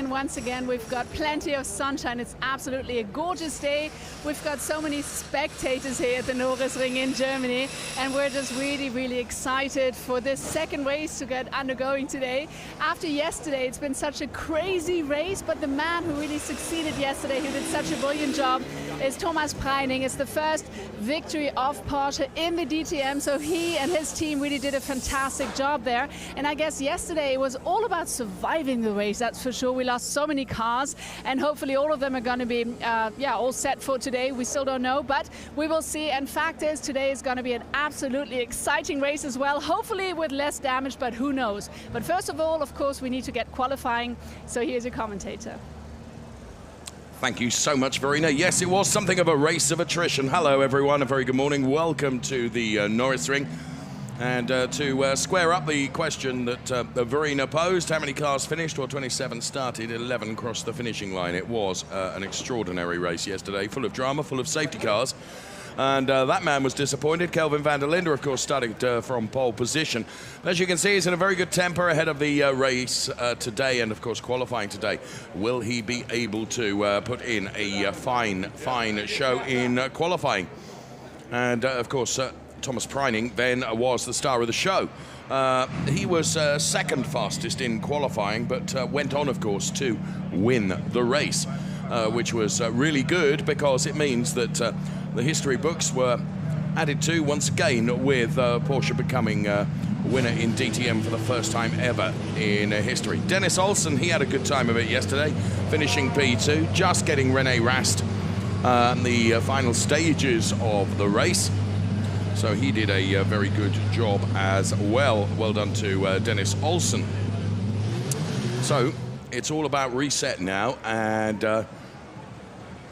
Norisring once again. We've got plenty of sunshine. It's absolutely a gorgeous day. We've got so many spectators here at the Norisring in Germany, and we're just really, really excited for this second race to get undergoing today. After yesterday, it's been such a crazy race, but the man who really succeeded yesterday, who did such a brilliant job, is Thomas Preining. It's the first victory of Porsche in the DTM, so he and his team really did a fantastic job there. And I guess yesterday it was all about surviving the race, that's for sure. We lost so many cars, and hopefully all of them are going to be all set for today. We still don't know, but we will see. And fact is, today is going to be an absolutely exciting race as well, hopefully with less damage, but who knows. But first of all, of course, we need to get qualifying, so here's your commentator. Thank you so much, Verena. Yes, it was something of a race of attrition. Hello, everyone. A very good morning. Welcome to the Norisring. And to square up the question that Verena posed, how many cars finished? Well, 27 started, 11 crossed the finishing line. It was an extraordinary race yesterday, full of drama, full of safety cars. And that man was disappointed. Kelvin van der Linde, of course, started from pole position. As you can see, he's in a very good temper ahead of the race today and, of course, qualifying today. Will he be able to put in a fine show in qualifying? And, of course, Thomas Preining then was the star of the show. He was second fastest in qualifying, but went on, of course, to win the race, which was really good because it means that the history books were added to once again, with Porsche becoming winner in DTM for the first time ever in history. Dennis Olsen, he had a good time of it yesterday, finishing P2, just getting René Rast in the final stages of the race. So he did a very good job as well. Well done to Dennis Olsen. So it's all about reset now and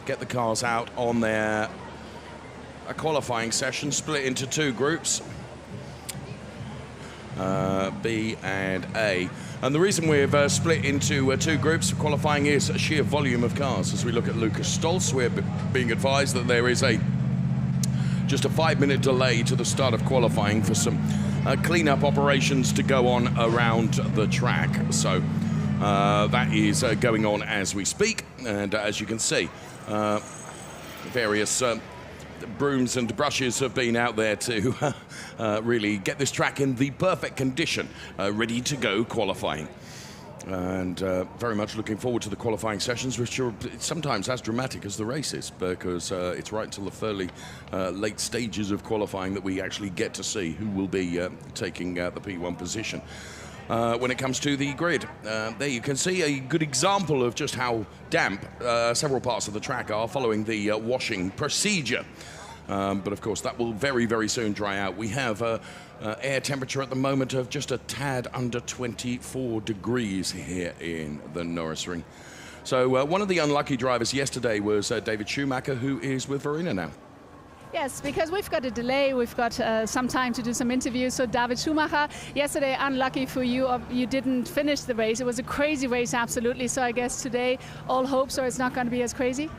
get the cars out on their qualifying session, split into two groups, B and A. And the reason we've split into two groups for qualifying is a sheer volume of cars. As we look at Lucas Stolz, we're being advised that there is just a 5-minute delay to the start of qualifying for some clean-up operations to go on around the track. So that is going on as we speak, and as you can see, various brooms and brushes have been out there to really get this track in the perfect condition, ready to go qualifying. And very much looking forward to the qualifying sessions, which are sometimes as dramatic as the races, because it's right until the fairly late stages of qualifying that we actually get to see who will be taking the P1 position. When it comes to the grid, there you can see a good example of just how damp several parts of the track are following the washing procedure. But of course, that will very, very soon dry out. We have air temperature at the moment of just a tad under 24 degrees here in the Norisring. So one of the unlucky drivers yesterday was David Schumacher, who is with Verena now. Yes, because we've got a delay, we've got some time to do some interviews. So David Schumacher, yesterday, unlucky for you, you didn't finish the race. It was a crazy race, absolutely. So I guess today, all hopes are it's not going to be as crazy?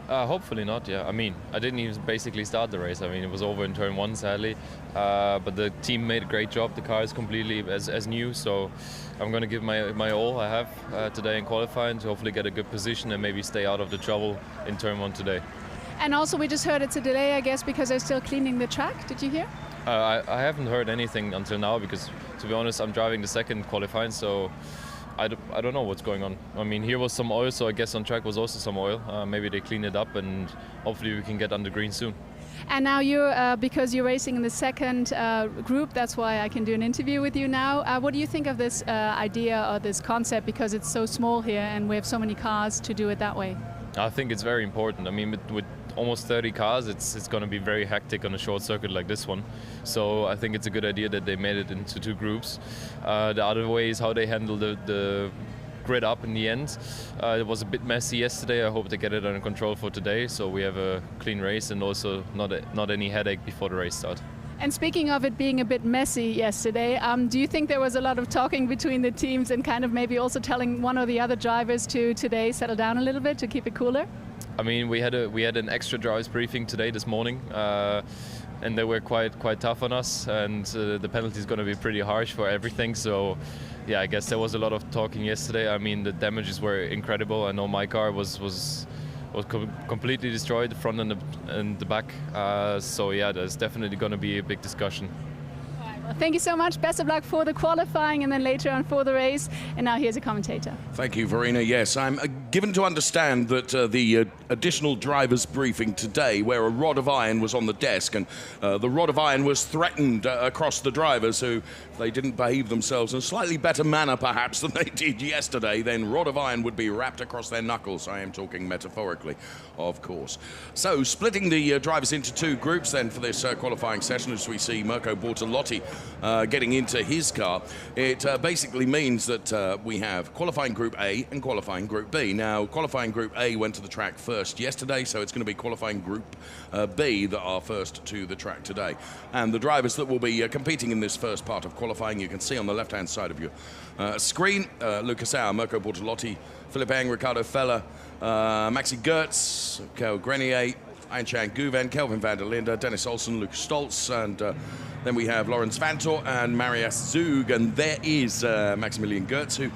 Hopefully not, yeah. I mean, I didn't even basically start the race. I mean, it was over in turn 1, sadly. But the team made a great job. The car is completely as new, so I'm going to give my all I have today in qualifying to hopefully get a good position and maybe stay out of the trouble in turn 1 today. And also, we just heard it's a delay, I guess, because they're still cleaning the track. Did you hear? I haven't heard anything until now because, to be honest, I'm driving the second qualifying, so I don't know what's going on. I mean, here was some oil, so I guess on track was also some oil. Maybe they clean it up, and hopefully we can get under green soon. And now you're, because you're racing in the second group, that's why I can do an interview with you now. What do you think of this idea or this concept, because it's so small here and we have so many cars, to do it that way? I think it's very important. I mean, with almost 30 cars, it's going to be very hectic on a short circuit like this one. So I think it's a good idea that they made it into two groups. The other way is how they handle the grid up in the end. It was a bit messy yesterday. I hope they get it under control for today, so we have a clean race and also not any headache before the race starts. And speaking of it being a bit messy yesterday, do you think there was a lot of talking between the teams and kind of maybe also telling one or the other drivers to today settle down a little bit to keep it cooler? I mean, we had an extra drivers briefing today this morning and they were quite tough on us, and the penalty is going to be pretty harsh for everything. So yeah, I guess there was a lot of talking yesterday. I mean, the damages were incredible. I know my car was completely destroyed, the front and the back. So yeah, there's definitely going to be a big discussion. Well, thank you so much. Best of luck for the qualifying and then later on for the race. And now here's a commentator. Thank you, Verena. Yes, I'm given to understand that the additional driver's briefing today, where a rod of iron was on the desk, and the rod of iron was threatened across the drivers who, if they didn't behave themselves in a slightly better manner perhaps than they did yesterday, then rod of iron would be wrapped across their knuckles. I am talking metaphorically, of course. So splitting the drivers into two groups then for this qualifying session, as we see Mirko Bortolotti getting into his car. It basically means that we have qualifying Group A and qualifying Group B. Now, qualifying Group A went to the track first yesterday, so it's going to be qualifying Group B that are first to the track today. And the drivers that will be competing in this first part of qualifying, you can see on the left-hand side of your screen, Lucas Auer, Mirko Bortolotti, Philippe Eng, Ricardo Feller, Maxi Goertz, Kel Grenier, Ayhancan Guven, Kelvin van der Linde, Dennis Olsen, Luke Stoltz, and then we have Lawrence Vantor and Marius Zug, and there is Maximilian Goertz, who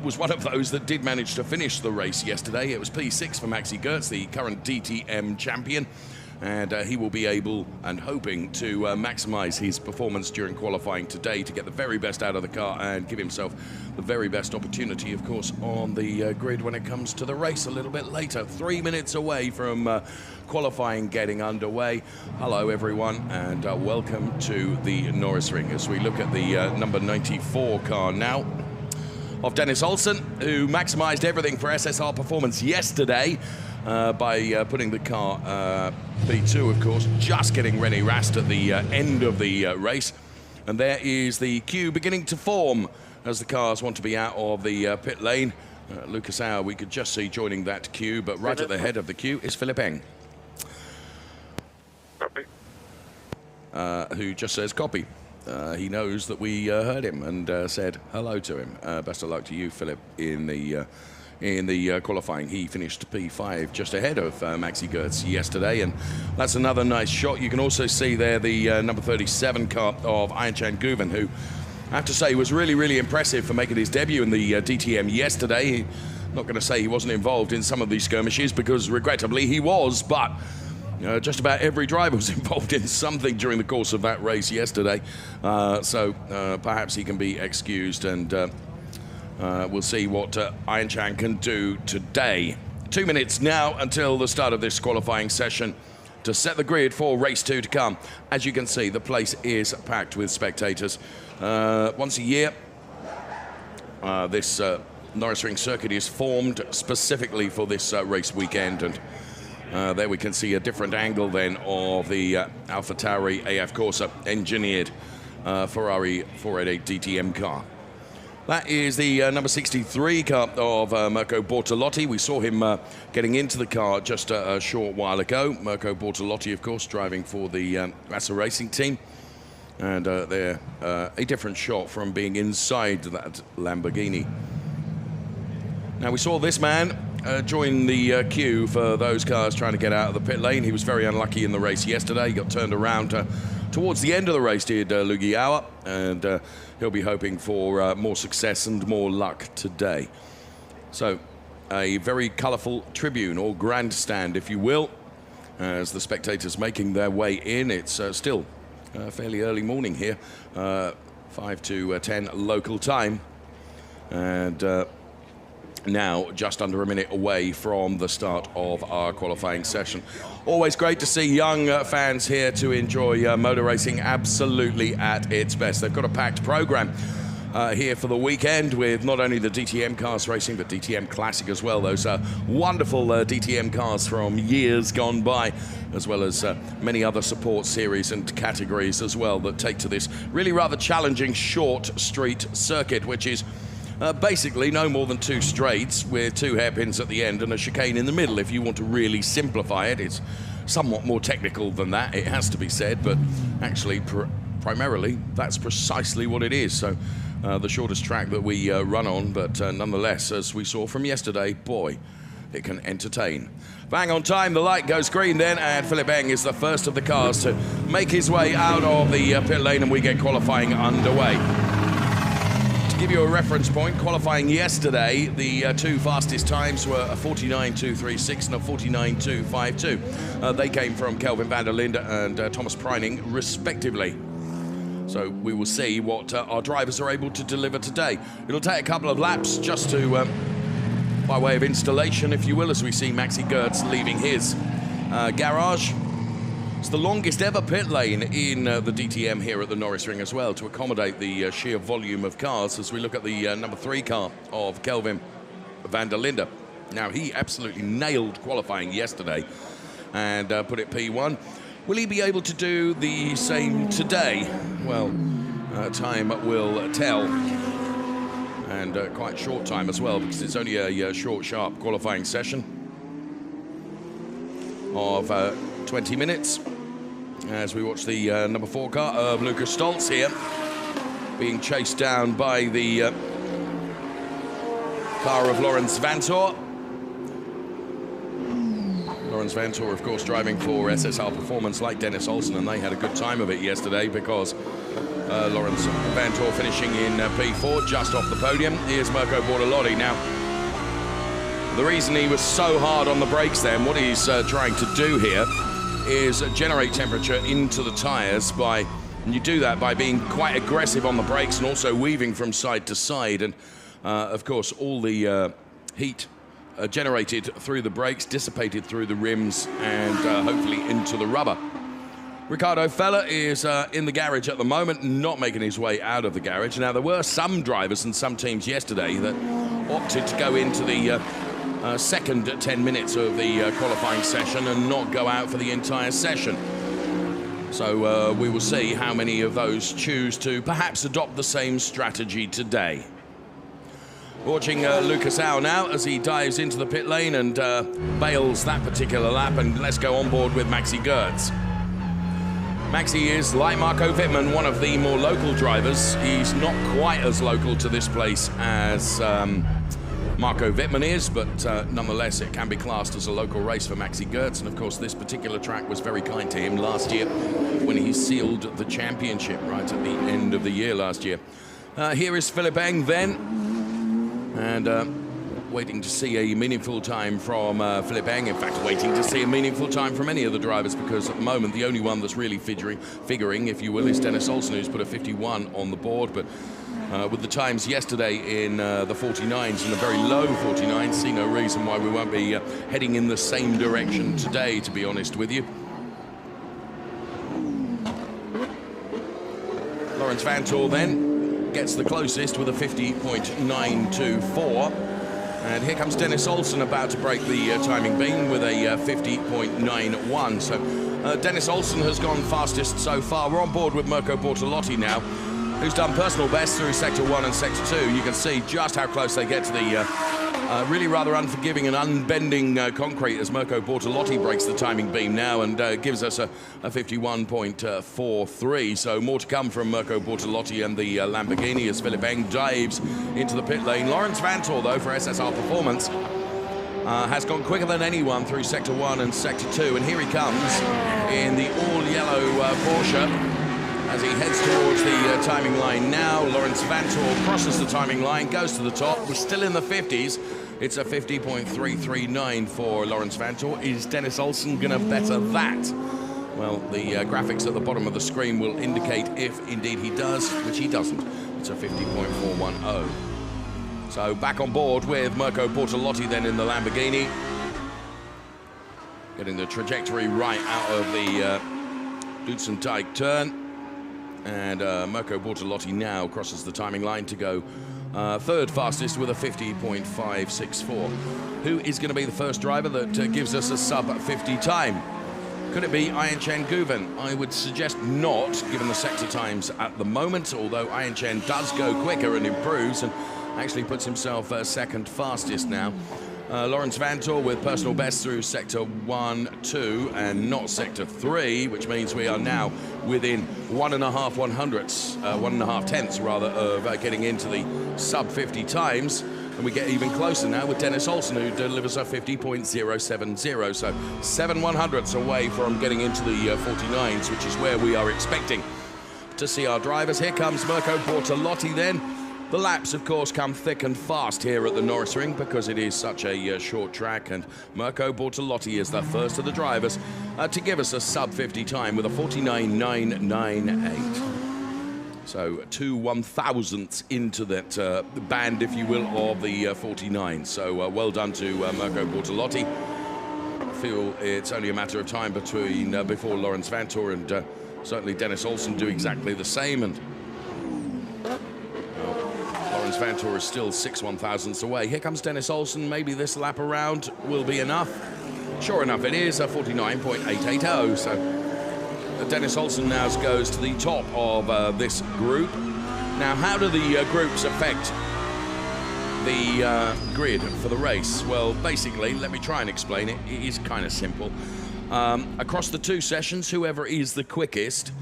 was one of those that did manage to finish the race yesterday. It was P6 for Maxi Goertz, the current DTM champion, and he will be able and hoping to maximize his performance during qualifying today to get the very best out of the car and give himself the very best opportunity, of course, on the grid when it comes to the race a little bit later. 3 minutes away from qualifying getting underway. Hello everyone, and welcome to the Norisring as we look at the number 94 car now of Dennis Olsen, who maximized everything for SSR performance yesterday by putting the car P2, of course, just getting René Rast at the end of the race. And there is the queue beginning to form as the cars want to be out of the pit lane. Lucas Auer, we could just see joining that queue, but right at the head of the queue is Philippe Eng, who just says copy. He knows that we heard him and said hello to him. Best of luck to you, Philip, in the qualifying. He finished P5 just ahead of Maxi Goertz yesterday, and that's another nice shot. You can also see there the number 37 car of Ayhancan Guven, who I have to say was really, really impressive for making his debut in the DTM yesterday. Not going to say he wasn't involved in some of these skirmishes, because regrettably he was, but just about every driver was involved in something during the course of that race yesterday. So perhaps he can be excused, and we'll see what Ayhancan can do today. 2 minutes now until the start of this qualifying session to set the grid for race 2 to come. As you can see, the place is packed with spectators. Once a year, this Norisring circuit is formed specifically for this race weekend, and there we can see a different angle then of the AlphaTauri AF Corsa engineered Ferrari 488 DTM car. That is the number 63 car of Mirko Bortolotti. We saw him getting into the car just a short while ago. Mirko Bortolotti, of course, driving for the Massa Racing team. And they're a different shot from being inside that Lamborghini. Now, we saw this man join the queue for those cars trying to get out of the pit lane. He was very unlucky in the race yesterday. He got turned around towards the end of the race, did Luigi Auer, and he'll be hoping for more success and more luck today. So, a very colourful tribune, or grandstand, if you will, as the spectators making their way in. It's still fairly early morning here, 5 to 10 local time, and now just under a minute away from the start of our qualifying session. Always great to see young fans here to enjoy motor racing absolutely at its best. They've got a packed program here for the weekend, with not only the DTM cars racing, but DTM Classic as well. Those wonderful DTM cars from years gone by, as well as many other support series and categories as well that take to this really rather challenging short street circuit, which is basically no more than 2 straights with 2 hairpins at the end and a chicane in the middle. If you want to really simplify it, it's somewhat more technical than that, it has to be said, but actually primarily that's precisely what it is. So the shortest track that we run on, but nonetheless, as we saw from yesterday, boy, it can entertain. Bang on time, the light goes green then, and Philip Eng is the first of the cars to make his way out of the pit lane, and we get qualifying underway. To give you a reference point, qualifying yesterday, the two fastest times were a 49.236 and a 49.252. They came from Kelvin van der Linde and Thomas Preining, respectively. So we will see what our drivers are able to deliver today. It'll take a couple of laps just to, by way of installation, if you will, as we see Maxi Goertz leaving his garage. It's the longest ever pit lane in the DTM here at the Norisring as well, to accommodate the sheer volume of cars as we look at the number 3 car of Kelvin van der Linde. Now, he absolutely nailed qualifying yesterday and put it P1. Will he be able to do the same today? Well, time will tell. And quite short time as well, because it's only a short, sharp qualifying session of 20 minutes. As we watch the number 4 car of Lucas Stoltz here, being chased down by the car of Laurens Vanthoor. Laurens Vanthoor, of course, driving for SSR Performance like Dennis Olsen, and they had a good time of it yesterday because Laurens Vanthoor finishing in P4, just off the podium. Here's Mirko Bortolotti. Now, the reason he was so hard on the brakes then, what he's trying to do here is generate temperature into the tyres by, and you do that by being quite aggressive on the brakes and also weaving from side to side. And of course, all the heat generated through the brakes, dissipated through the rims, and hopefully into the rubber. Ricardo Feller is in the garage at the moment, not making his way out of the garage. Now, there were some drivers and some teams yesterday that opted to go into the second 10 minutes of the qualifying session and not go out for the entire session. So we will see how many of those choose to perhaps adopt the same strategy today. Watching Lucas Au now as he dives into the pit lane and bails that particular lap, and let's go on board with Maxi Goertz. Maxi is, like Marco Wittmann, one of the more local drivers. He's not quite as local to this place as Marco Wittmann is, but nonetheless it can be classed as a local race for Maxi Goertz. And of course this particular track was very kind to him last year when he sealed the championship right at the end of the year last year. Here is Philip Eng then, and waiting to see a meaningful time from Philip Eng. In fact, waiting to see a meaningful time from any of the drivers, because at the moment the only one that's really figuring, if you will, is Dennis Olsen, who's put a 51 on the board. But with the times yesterday in the 49s and a very low 49s, see no reason why we won't be heading in the same direction today, to be honest with you. Laurens Vanthoor then gets the closest with a 50.924. And here comes Dennis Olsen about to break the timing beam with a 50.91. So Dennis Olsen has gone fastest so far. We're on board with Mirko Bortolotti now, who's done personal best through Sector 1 and Sector 2. You can see just how close they get to the really rather unforgiving and unbending concrete as Mirko Bortolotti breaks the timing beam now and gives us a 51.43. So more to come from Mirko Bortolotti and the Lamborghini as Philip Eng dives into the pit lane. Laurens Vanthoor, though, for SSR Performance, has gone quicker than anyone through Sector 1 and Sector 2. And here he comes in the all-yellow Porsche as he heads towards the timing line now. Laurens Vanthoor crosses the timing line, goes to the top. We're still in the 50s. It's a 50.339 for Laurens Vanthoor. Is Dennis Olsen going to better that? Well, the graphics at the bottom of the screen will indicate if indeed he does, which he doesn't. It's a 50.410. So back on board with Mirko Bortolotti then in the Lamborghini. Getting the trajectory right out of the Dutzendijk turn. And Mirko Bortolotti now crosses the timing line to go third fastest with a 50.564. Who is going to be the first driver that gives us a sub-50 time? Could it be Ayan Chen Guven? I would suggest not, given the sector times at the moment, although Ayan Chen does go quicker and improves and actually puts himself second fastest now. Laurens Vanthoor with personal best through Sector 1, 2 and not Sector 3, which means we are now within 1.5 tenths rather of getting into the sub-50 times. And we get even closer now with Dennis Olsen, who delivers a 50.070. So 7/100ths away from getting into the 49s, which is where we are expecting to see our drivers. Here comes Mirko Bortolotti then. The laps, of course, come thick and fast here at the Norisring because it is such a short track, and Mirko Bortolotti is the first of the drivers to give us a sub-50 time with a 49.998. So 2/1000ths into that band, if you will, of the 49. So well done to Mirko Bortolotti. I feel it's only a matter of time between before Laurens Vanthoor and certainly Dennis Olsen do exactly the same. And Laurens Vanthoor is still 6/1000ths away. Here comes Dennis Olsen. Maybe this lap around will be enough. Sure enough, it is a 49.880. So Dennis Olsen now goes to the top of this group. Now, how do the groups affect the grid for the race? Well, basically, let me try and explain it. It is kind of simple. Across the 2 sessions, whoever is the quickest,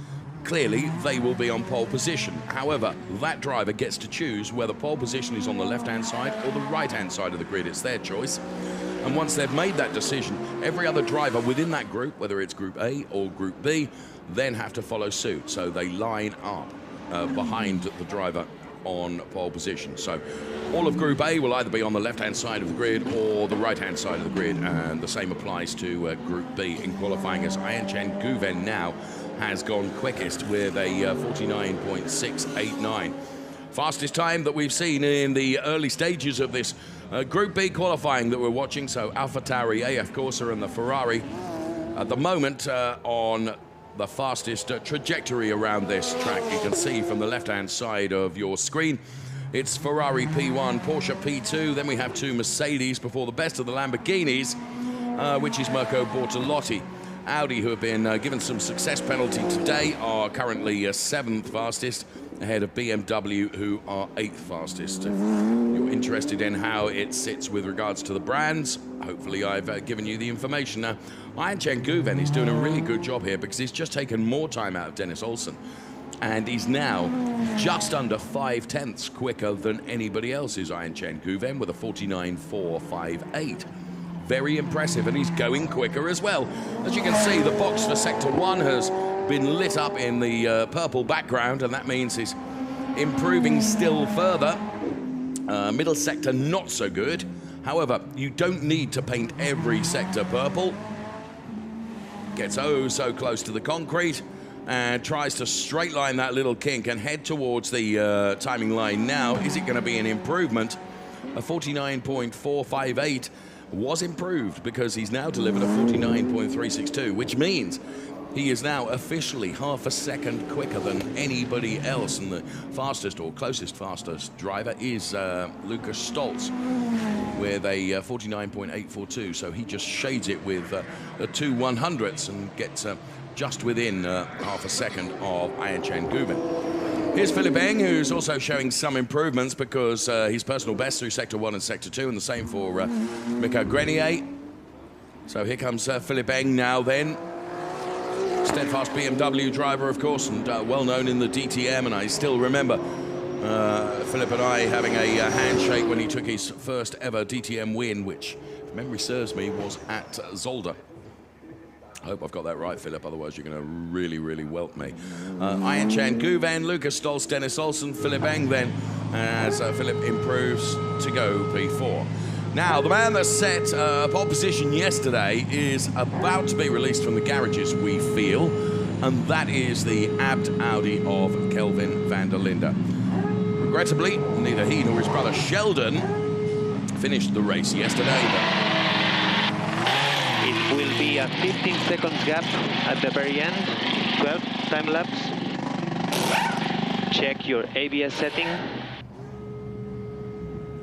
clearly they will be on pole position. However, that driver gets to choose whether pole position is on the left-hand side or the right-hand side of the grid. It's their choice. And once they've made that decision, every other driver within that group, whether it's Group A or Group B, then have to follow suit. So they line up behind the driver on pole position. So all of Group A will either be on the left-hand side of the grid or the right-hand side of the grid, and the same applies to Group B in qualifying, as Ayhancan Guven now has gone quickest with a 49.689. Fastest time that we've seen in the early stages of this Group B qualifying that we're watching. So AlphaTauri, AF Corsa and the Ferrari at the moment on the fastest trajectory around this track. You can see from the left-hand side of your screen, it's Ferrari P1, Porsche P2, then we have 2 Mercedes before the best of the Lamborghinis, which is Mirko Bortolotti. Audi, who have been given some success penalty today, are currently 7th fastest, ahead of BMW, who are 8th fastest. If you're interested in how it sits with regards to the brands, hopefully I've given you the information. Now, Ayhancan Guven is doing a really good job here because he's just taken more time out of Dennis Olsen, and he's now just under 5/10ths quicker than anybody else is Ayhancan Guven with a 49.458. Very impressive, and he's going quicker as well. As you can see, the box for Sector 1 has been lit up in the purple background, and that means he's improving still further. Middle sector, not so good. However, you don't need to paint every sector purple. Gets oh so close to the concrete and tries to straight line that little kink and head towards the timing line now. Is it going to be an improvement? A 49.458 was improved because he's now delivered a 49.362, which means he is now officially half a second quicker than anybody else, and the fastest or closest fastest driver is Lucas Stoltz with a 49.842, so he just shades it with 2/100ths and gets just within half a second of Ayhancan Guven. Here's Philippe Eng, who's also showing some improvements because his personal best through Sector 1 and Sector 2, and the same for Mika Grenier. So here comes Philippe Eng now then. Steadfast BMW driver, of course, and well known in the DTM, and I still remember Philip and I having a handshake when he took his first ever DTM win, which, if memory serves me, was at Zolder. I hope I've got that right, Philip, otherwise you're going to really, really welt me. Ayhancan Guven, Lucas Stoltz, Dennis Olsen, Philippe Eng then, as Philip improves to go P4. Now, the man that set pole position yesterday is about to be released from the garages, we feel, and that is the Abt Audi of Kelvin van der Linde. Regrettably, neither he nor his brother Sheldon finished the race yesterday, but it will be a 15-second gap at the very end. 12 time lapse. Check your ABS setting.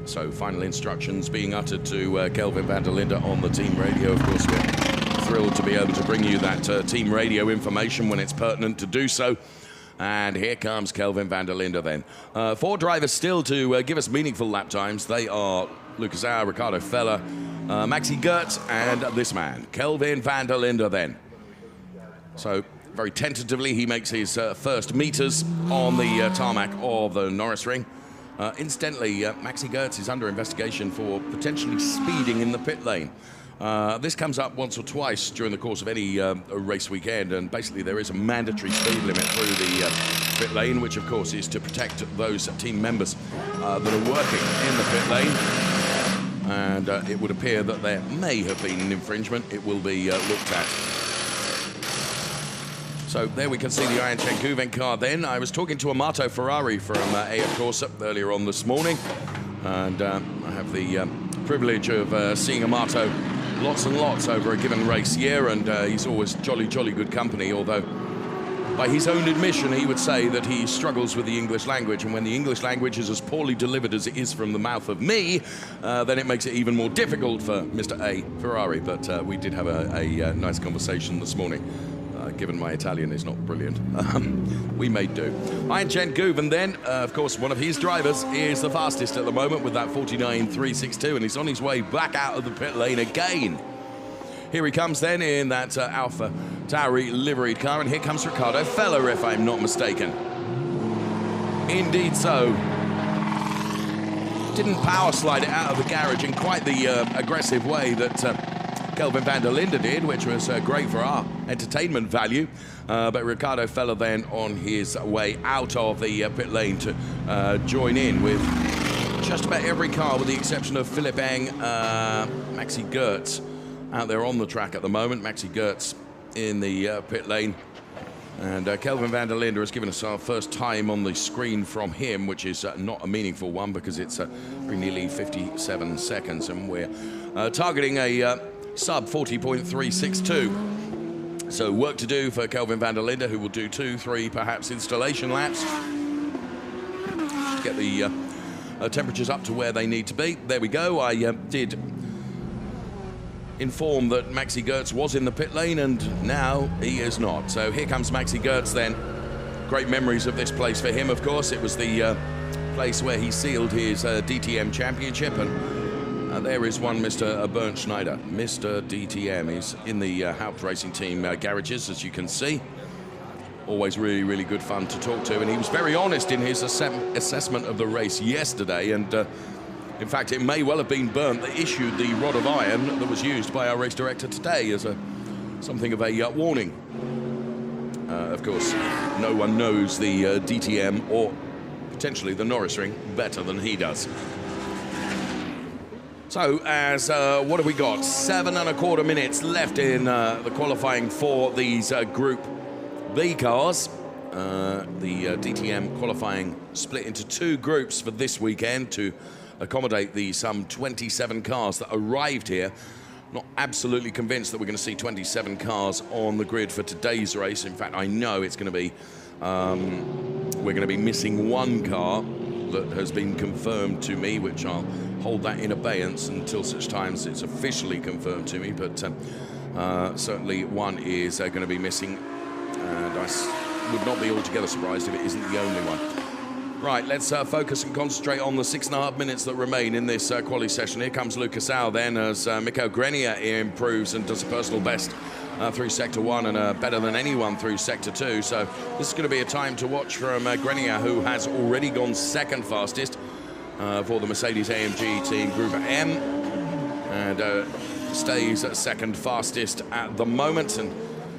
So final instructions being uttered to Kelvin van der Linde on the team radio. Of course, we're thrilled to be able to bring you that team radio information when it's pertinent to do so. And here comes Kelvin van der Linde then. 4 drivers still to give us meaningful lap times. They are Lucas Auer, Ricardo Feller, Maxi Gertz, and this man, Kelvin van der Linde then. So very tentatively, he makes his first meters on the tarmac of the Norisring. Incidentally, Maxi Goetz is under investigation for potentially speeding in the pit lane. This comes up once or twice during the course of any race weekend, and basically there is a mandatory speed limit through the pit lane, which of course is to protect those team members that are working in the pit lane. And it would appear that there may have been an infringement. It will be looked at. So there we can see the Iron Chen Guven car then. I was talking to Amato Ferrari from AF Corsa earlier on this morning, and I have the privilege of seeing Amato lots and lots over a given race year, and he's always jolly good company, although by his own admission he would say that he struggles with the English language, and when the English language is as poorly delivered as it is from the mouth of me, then it makes it even more difficult for Mr. A. Ferrari. But we did have a nice conversation this morning. Given my Italian is not brilliant, we made do. Iron Chen Guven then, of course, one of his drivers is the fastest at the moment with that 49.362, and he's on his way back out of the pit lane again. Here he comes then in that Alpha Tauri liveried car, and here comes Riccardo Feller, if I'm not mistaken. Indeed so. Didn't power slide it out of the garage in quite the aggressive way that Kelvin van der Linde did, which was great for our entertainment value. But Riccardo Feller then on his way out of the pit lane to join in with just about every car, with the exception of Philipp Eng, Maxi Goetz out there on the track at the moment. Maxi Goetz in the pit lane. And Kelvin van der Linde has given us our first time on the screen from him, which is not a meaningful one because it's pretty nearly 57 seconds, and we're targeting a sub 40.362. So work to do for Kelvin van der Linde, who will do 2, 3 perhaps installation laps. Get the temperatures up to where they need to be. There we go. I did inform that Maxi Goetz was in the pit lane, and now he is not. So here comes Maxi Goetz then. Great memories of this place for him, of course. It was the place where he sealed his DTM championship, and there is one Mr. Bernd Schneider, Mr. DTM. He's in the Haupt Racing Team garages, as you can see. Always really good fun to talk to, and he was very honest in his assessment of the race yesterday, and in fact it may well have been Bernd that issued the rod of iron that was used by our race director today as something of a warning. Of course, no one knows the DTM or potentially the Norisring better than he does. So, as what have we got? 7¼ minutes left in the qualifying for these Group B cars. The DTM qualifying split into 2 groups for this weekend to accommodate the some 27 cars that arrived here. Not absolutely convinced that we're going to see 27 cars on the grid for today's race. In fact, I know it's going to be we're going to be missing 1 car that has been confirmed to me, which I'll hold that in abeyance until such times it's officially confirmed to me, but certainly 1 is going to be missing, and I would not be altogether surprised if it isn't the only one. Right, let's focus and concentrate on the 6½ minutes that remain in this quali session. Here comes Lucas Al then, as Mikko Grenier improves and does a personal best through Sector 1 and better than anyone through Sector 2. So this is going to be a time to watch from Grenier, who has already gone 2nd fastest for the Mercedes-AMG Team Group M, and stays at 2nd fastest at the moment. And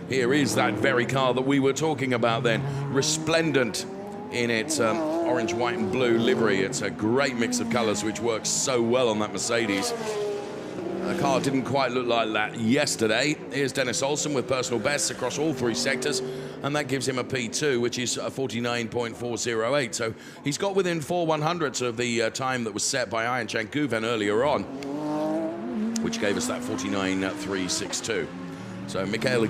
here is that very car that we were talking about then, resplendent in its orange, white and blue livery. It's a great mix of colours which works so well on that Mercedes. The car didn't quite look like that yesterday. Here's Dennis Olsen with personal bests across all 3 sectors, and that gives him a P2, which is a 49.408. So he's got within 4/100ths of the time that was set by Iron Chen Guven earlier on, which gave us that 49.362. So Mikko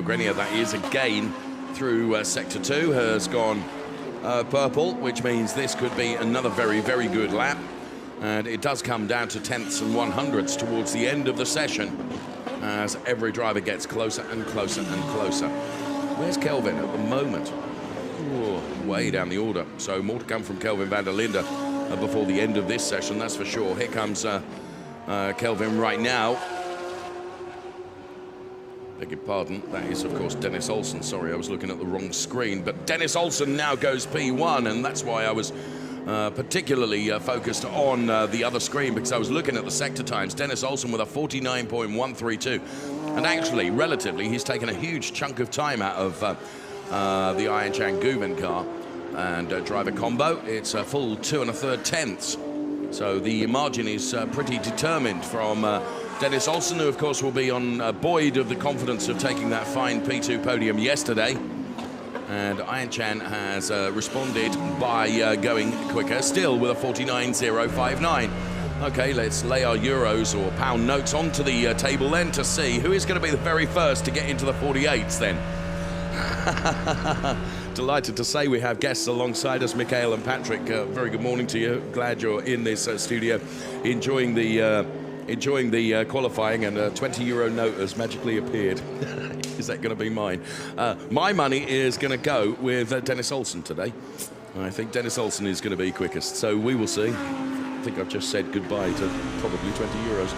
Grenier, that is, again through Sector 2, has gone purple, which means this could be another very good lap. And it does come down to 10ths and 100ths towards the end of the session as every driver gets closer and closer and closer. Where's Kelvin at the moment? Ooh, way down the order. So more to come from Kelvin van der Linde before the end of this session, that's for sure. Here comes Kelvin right now. Beg your pardon, that is of course Dennis Olsen. Sorry, I was looking at the wrong screen. But Dennis Olsen now goes P1, and that's why I was particularly focused on the other screen because I was looking at the sector times. Dennis Olsen with a 49.132. And actually, relatively, he's taken a huge chunk of time out of the Ian Chan Guven car. And driver combo, it's a full 2 1/3 tenths. So the margin is pretty determined from Dennis Olsen, who of course will be on buoyed of the confidence of taking that fine P2 podium yesterday. And Ian Chan has responded by going quicker, still with a 49.059. Okay, let's lay our euros or pound notes onto the table then to see who is going to be the very first to get into the 48s then. Delighted to say we have guests alongside us, Mikhail and Patrick. Very good morning to you. Glad you're in this studio, enjoying the qualifying, and a 20 euro note has magically appeared. Is that going to be mine? My money is going to go with Dennis Olsen today. I think Dennis Olsen is going to be quickest, so we will see. I think I've just said goodbye to probably 20 euros.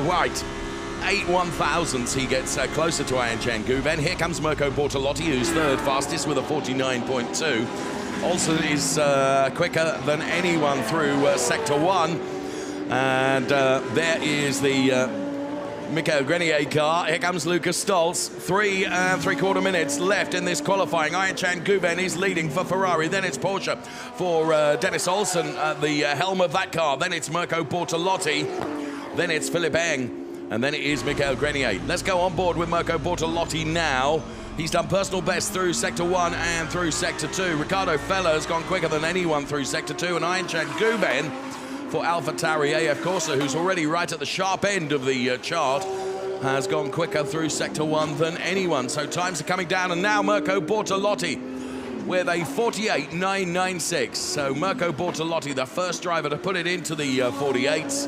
Right. 8 1/1000s, he gets closer to Ian Chan Guven. Here comes Mirko Bortolotti, who's third fastest with a 49.2. Olsen is quicker than anyone through sector 1. And there is the Michael Grenier car. Here comes Lucas Stolz. 3 3/4 minutes left in this qualifying. Ian Chan Guven is leading for Ferrari. Then it's Porsche for Dennis Olsen at the helm of that car. Then it's Mirko Bortolotti. Then it's Philippe Eng. And then it is Michael Grenier. Let's go on board with Mirko Bortolotti now. He's done personal best through sector 1 and through sector 2. Ricardo Feller has gone quicker than anyone through sector 2. And Ian Chan Guven for AlphaTauri AF Corsa, who's already right at the sharp end of the chart, has gone quicker through sector 1 than anyone. So times are coming down, and now Mirko Bortolotti with a 48.996. So Mirko Bortolotti, the first driver to put it into the 48s.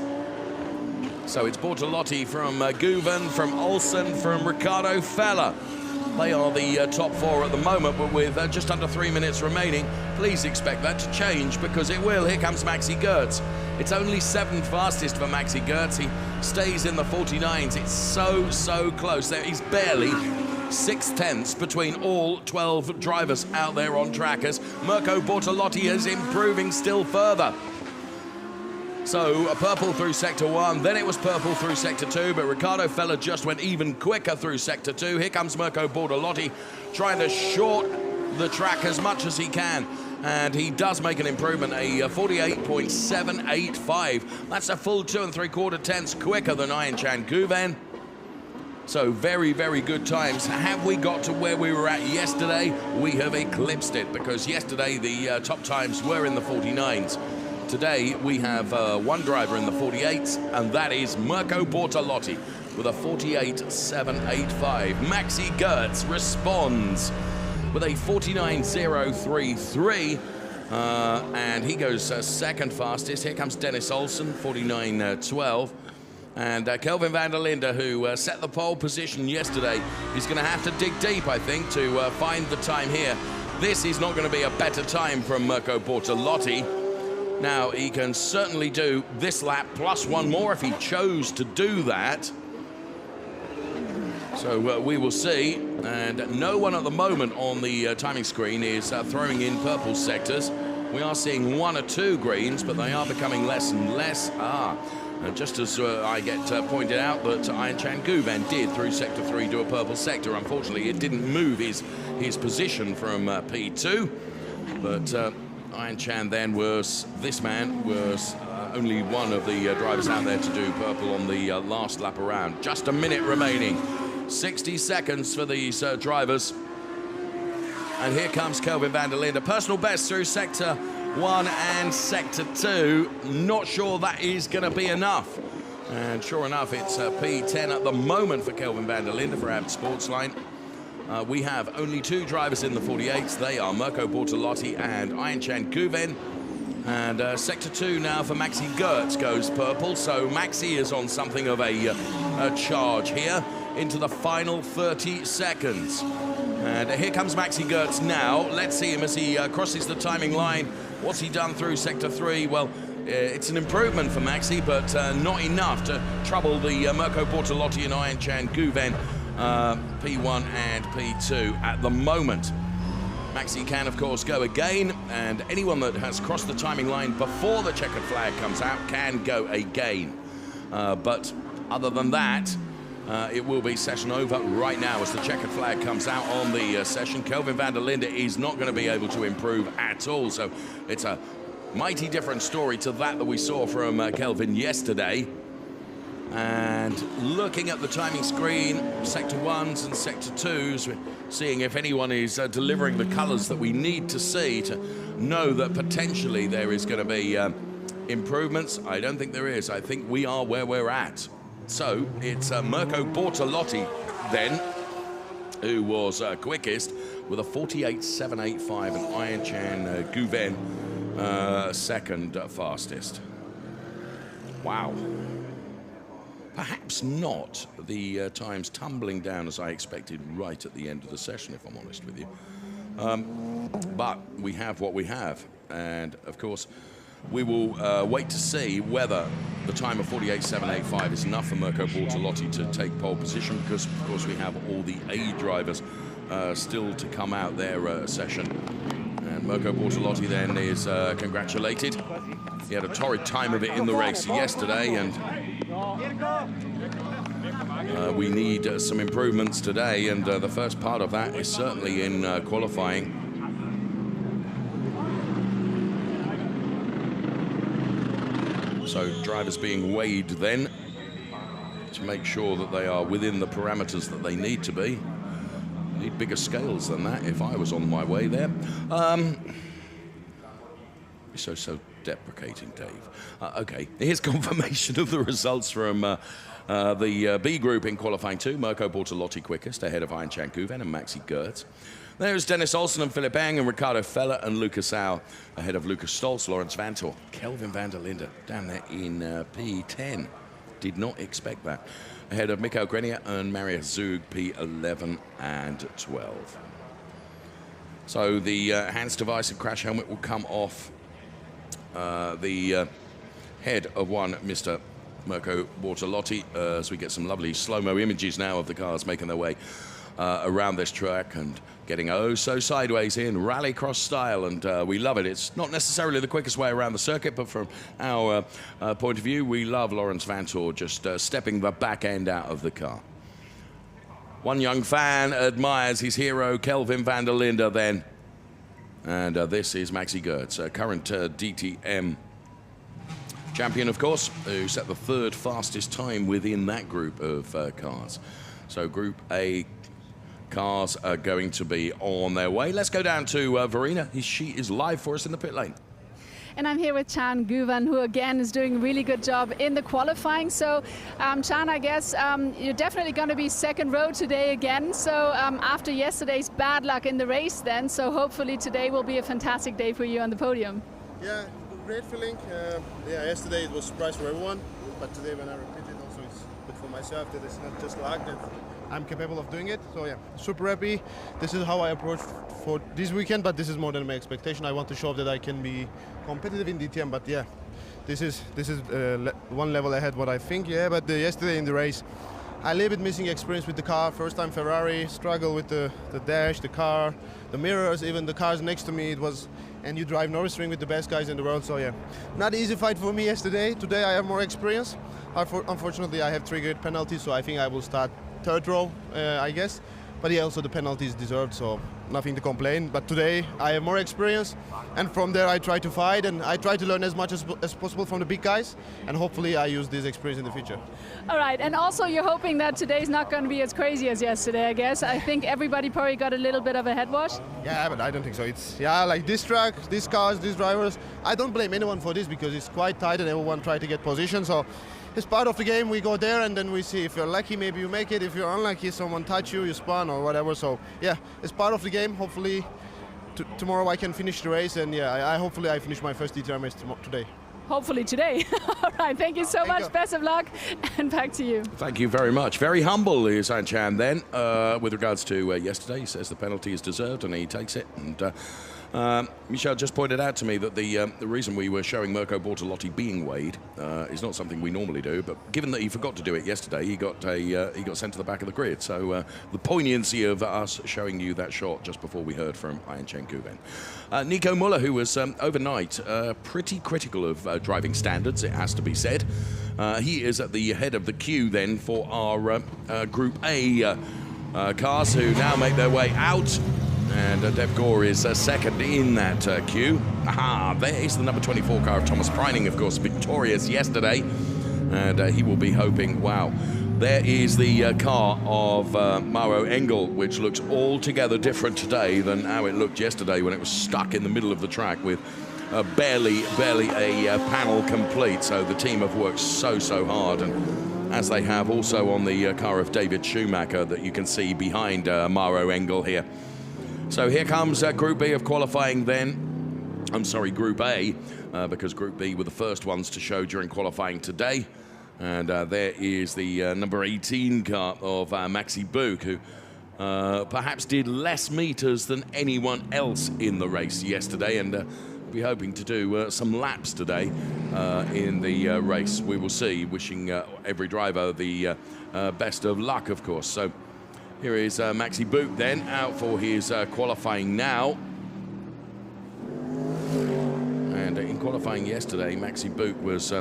So it's Bortolotti from Guven, from Olsen, from Ricardo Feller. They are the top 4 at the moment, but with just under 3 minutes remaining, please expect that to change, because it will. Here comes Maxi Goertz. It's only 7th fastest for Maxi Goertz. He stays in the 49s. It's so close. There is barely 6 tenths between all 12 drivers out there on track, as Mirko Bortolotti is improving still further. So a purple through sector 1, then it was purple through sector 2, but Ricardo Feller just went even quicker through sector 2. Here comes Mirko Bortolotti trying to short the track as much as he can, and he does make an improvement, a 48.785. That's a full 2 3/4 tenths quicker than Ian Chan Guven. So very good times. Have we got to where we were at yesterday? We have eclipsed it, because yesterday the top times were in the 49s. Today we have one driver in the 48s, and that is Mirko Bortolotti with a 48.785. Maxi Goertz responds with a 49.033, and he goes second fastest. Here comes Dennis Olsen, 49.12. And Kelvin van der Linde, who set the pole position yesterday, is going to have to dig deep, I think, to find the time here. This is not going to be a better time from Mirko Bortolotti. Now, he can certainly do this lap plus one more if he chose to do that. So we will see. And no one at the moment on the timing screen is throwing in purple sectors. We are seeing 1 or 2 greens, but they are becoming less and less. Just as I get pointed out that Ian Chan Guven did through sector 3 do a purple sector. Unfortunately, it didn't move his position from P2, but Ian Chan then was, this man was only one of the drivers out there to do purple on the last lap around. Just a minute remaining. 60 seconds for these drivers. And here comes Kelvin van der Linde. Personal best through sector 1 and sector 2. Not sure that is going to be enough. And sure enough, it's P10 at the moment for Kelvin van der Linde for AB Sportsline. We have only 2 drivers in the 48s. They are Mirko Bortolotti and Ian Chan Guven. And sector 2 now for Maxi Goertz goes purple. So Maxi is on something of a charge here into the final 30 seconds. And here comes Maxi Goertz now. Let's see him as he crosses the timing line. What's he done through sector 3? Well, it's an improvement for Maxi, but not enough to trouble the Mirko Bortolotti and Ian Chan Guven P1 and P2 at the moment. Maxi can, of course, go again, and anyone that has crossed the timing line before the checkered flag comes out can go again. But other than that, it will be session over right now as the checkered flag comes out on the session. Kelvin van der Linde is not going to be able to improve at all, so it's a mighty different story to that we saw from Kelvin yesterday. And looking at the timing screen, sector 1s and sector 2s, we're seeing if anyone is delivering the colours that we need to see to know that potentially there is going to be improvements. I don't think there is. I think we are where we're at. So it's Mirko Bortolotti then, who was quickest with a 48.785, and Ayhancan Guven second fastest. Wow. Perhaps not the times tumbling down as I expected right at the end of the session, if I'm honest with you. But we have what we have. And, of course, we will wait to see whether the time of 48.785 is enough for Mirko Bortolotti to take pole position, because, of course, we have all the A drivers still to come out their session. And Mirko Bortolotti then is congratulated. He had a torrid time of it in the race yesterday, and we need some improvements today, and the first part of that is certainly in qualifying. So drivers being weighed then to make sure that they are within the parameters that they need to be. Need bigger scales than that if I was on my way there. So deprecating, Dave. Okay, here's confirmation of the results from the B group in qualifying 2. Mirko Bortolotti quickest, ahead of Ayhancan Guven and Maxi Gertz. There's Dennis Olsen and Philip Eng, and Ricardo Feller and Lucas Au, ahead of Lucas Stolz, Lawrence Vantor, Kelvin van der Linde down there in P10. Did not expect that. Ahead of Mikael Grenier and Marius Zug, P11 and 12. So the hands device and crash helmet will come off the head of one Mr. Mirko Bortolotti as we get some lovely slow-mo images now of the cars making their way around this track and getting so sideways in rallycross style, and we love it. It's not necessarily the quickest way around the circuit, but from our point of view, we love Lawrence Vantor just stepping the back end out of the car. One young fan admires his hero Kelvin van der Linde then, and this is Maxi Gertz, current DTM champion, of course, who set the third fastest time within that group of cars. So Group A cars are going to be on their way. Let's go down to Verena. She is live for us in the pit lane. And I'm here with Chan Guven, who again is doing a really good job in the qualifying. So, Chan, I guess you're definitely going to be second row today again. So after yesterday's bad luck in the race then, so hopefully today will be a fantastic day for you on the podium. Yeah, great feeling. Yeah, yesterday it was a surprise for everyone, but today when I repeat it also it's good for myself that it's not just luck, that I'm capable of doing it. So yeah, super happy. This is how I approach for this weekend, but this is more than my expectation. I want to show that I can be competitive in DTM, but yeah, this is one level ahead what I think. Yeah, but yesterday in the race, I a little bit missing experience with the car. First time Ferrari, struggle with the dash, the car, the mirrors, even the cars next to me. It was, and you drive Norisring with the best guys in the world. So yeah, not easy fight for me yesterday. Today I have more experience. Unfortunately, I have triggered penalties, so I think I will start third row, I guess. But yeah, also the penalties deserved, so nothing to complain. But today I have more experience, and from there I try to fight and I try to learn as much as possible from the big guys, and hopefully I use this experience in the future. All right, and also you're hoping that today's not going to be as crazy as yesterday, I guess. I think everybody probably got a little bit of a head wash. Yeah, but I don't think so. It's, yeah, like this track, these cars, these drivers, I don't blame anyone for this because it's quite tight and everyone try to get position. So it's part of the game. We go there and then we see if you're lucky, maybe you make it. If you're unlucky, someone touch you, you spun or whatever. So yeah, it's part of the game. Hopefully tomorrow I can finish the race, and yeah, hopefully I finish my first DTM race today. Hopefully today. All right, thank you so much. Best of luck, and back to you. Thank you very much. Very humble is Ayhancan then with regards to yesterday. He says the penalty is deserved and he takes it. And Michel just pointed out to me that the reason we were showing Mirko Bortolotti being weighed is not something we normally do, but given that he forgot to do it yesterday, he got sent to the back of the grid. So the poignancy of us showing you that shot just before we heard from Ayhancan Guven. Nico Muller, who was overnight pretty critical of driving standards, it has to be said. He is at the head of the queue then for our Group A cars, who now make their way out. And Dev Gore is second in that queue. Aha, there is the number 24 car of Thomas Preining, of course, victorious yesterday. And he will be hoping, wow. There is the car of Mauro Engel, which looks altogether different today than how it looked yesterday when it was stuck in the middle of the track with barely a panel complete. So the team have worked so hard, and as they have also on the car of David Schumacher that you can see behind Mauro Engel here. So here comes Group B of qualifying then. I'm sorry, Group A, because Group B were the first ones to show during qualifying today. And there is the number 18 car of Maxi Buch, who perhaps did less meters than anyone else in the race yesterday, and will be hoping to do some laps today in the race. We will see, wishing every driver the best of luck, of course. So here is Maxi Buch then, out for his qualifying now. And in qualifying yesterday, Maxi Buch was